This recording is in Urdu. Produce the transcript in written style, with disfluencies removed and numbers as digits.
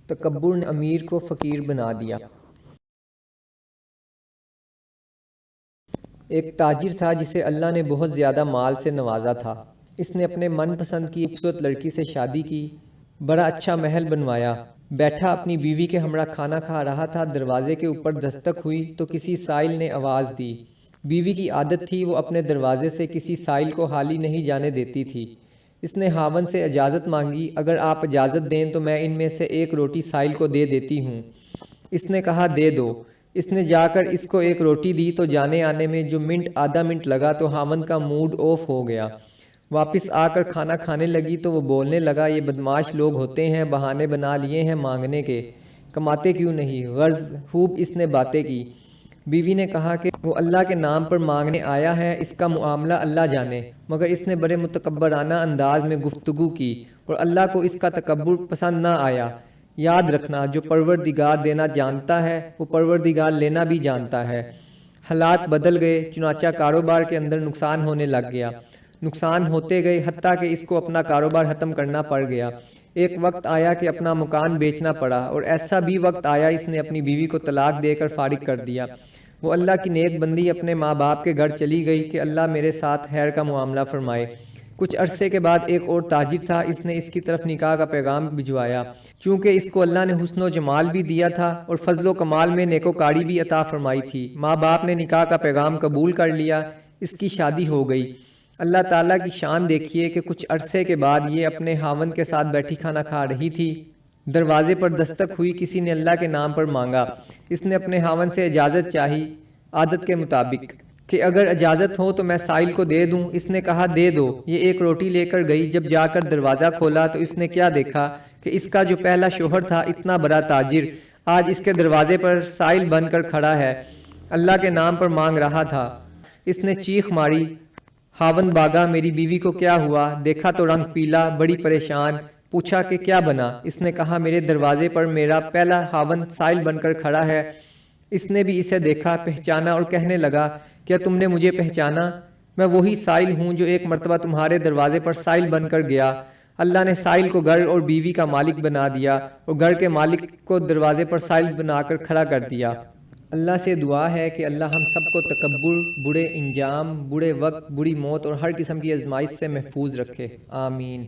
تکبر نے امیر کو فقیر بنا دیا۔ ایک تاجر تھا جسے اللہ نے بہت زیادہ مال سے نوازا تھا۔ اس نے اپنے من پسند کی خوبصورت لڑکی سے شادی کی، بڑا اچھا محل بنوایا، بیٹھا اپنی بیوی کے ہمراہ کھانا کھا رہا تھا۔ دروازے کے اوپر دستک ہوئی تو کسی سائل نے آواز دی۔ بیوی کی عادت تھی وہ اپنے دروازے سے کسی سائل کو خالی نہیں جانے دیتی تھی۔ اس نے خاوند سے اجازت مانگی، اگر آپ اجازت دیں تو میں ان میں سے ایک روٹی سائل کو دے دیتی ہوں۔ اس نے کہا دے دو۔ اس نے جا کر اس کو ایک روٹی دی تو جانے آنے میں جو آدھا منٹ لگا تو خاوند کا موڈ آف ہو گیا۔ واپس آ کر کھانا کھانے لگی تو وہ بولنے لگا، یہ بدمعاش لوگ ہوتے ہیں، بہانے بنا لیے ہیں مانگنے کے، کماتے کیوں نہیں؟ غرض خوب اس نے باتیں کی۔ بیوی نے کہا کہ وہ اللہ کے نام پر مانگنے آیا ہے، اس کا معاملہ اللہ جانے، مگر اس نے بڑے متکبرانہ انداز میں گفتگو کی اور اللہ کو اس کا تکبر پسند نہ آیا۔ یاد رکھنا، جو پروردگار دینا جانتا ہے وہ پروردگار لینا بھی جانتا ہے۔ حالات بدل گئے، چنانچہ کاروبار کے اندر نقصان ہونے لگ گیا۔ نقصان ہوتے گئے حتیٰ کہ اس کو اپنا کاروبار ختم کرنا پڑ گیا۔ ایک وقت آیا کہ اپنا مکان بیچنا پڑا، اور ایسا بھی وقت آیا اس نے اپنی بیوی کو طلاق دے کر فارغ کر دیا۔ وہ اللہ کی نیک بندی اپنے ماں باپ کے گھر چلی گئی کہ اللہ میرے ساتھ خیر کا معاملہ فرمائے۔ کچھ عرصے کے بعد ایک اور تاجر تھا، اس نے اس کی طرف نکاح کا پیغام بھجوایا۔ چونکہ اس کو اللہ نے حسن و جمال بھی دیا تھا اور فضل و کمال میں نیکوکاری بھی عطا فرمائی تھی، ماں باپ نے نکاح کا پیغام قبول کر لیا، اس کی شادی ہو گئی۔ اللہ تعالیٰ کی شان دیکھیے کہ کچھ عرصے کے بعد یہ اپنے خاوند کے ساتھ بیٹھی کھانا کھا رہی تھی۔ دروازے پر دستک ہوئی، کسی نے اللہ کے نام پر مانگا۔ اس نے اپنے خاوند سے اجازت چاہی، عادت کے مطابق، کہ اگر اجازت ہو تو میں سائل کو دے دوں۔ اس نے کہا دے دو۔ یہ ایک روٹی لے کر گئی۔ جب جا کر دروازہ کھولا تو اس نے کیا دیکھا کہ اس کا جو پہلا شوہر تھا، اتنا بڑا تاجر، آج اس کے دروازے پر سائل بن کر کھڑا ہے، اللہ کے نام پر مانگ رہا تھا۔ اس نے چیخ ماری، خاوند بھاگا، میری بیوی کو کیا ہوا؟ دیکھا تو رنگ پیلا، بڑی پریشان۔ پوچھا کہ کیا بنا؟ اس نے کہا میرے دروازے پر میرا پہلا خاوند سائل بن کر کھڑا ہے۔ اس نے بھی اسے دیکھا، پہچانا اور کہنے لگا، کیا تم نے مجھے پہچانا؟ میں وہی سائل ہوں جو ایک مرتبہ تمہارے دروازے پر سائل بن کر گیا۔ اللہ نے سائل کو گھر اور بیوی کا مالک بنا دیا اور گھر کے مالک کو دروازے پر سائل بنا کر کھڑا کر دیا۔ اللہ سے دعا ہے کہ اللہ ہم سب کو تکبر، برے انجام، برے وقت، بری موت اور ہر قسم کی آزمائش سے محفوظ رکھے، آمین۔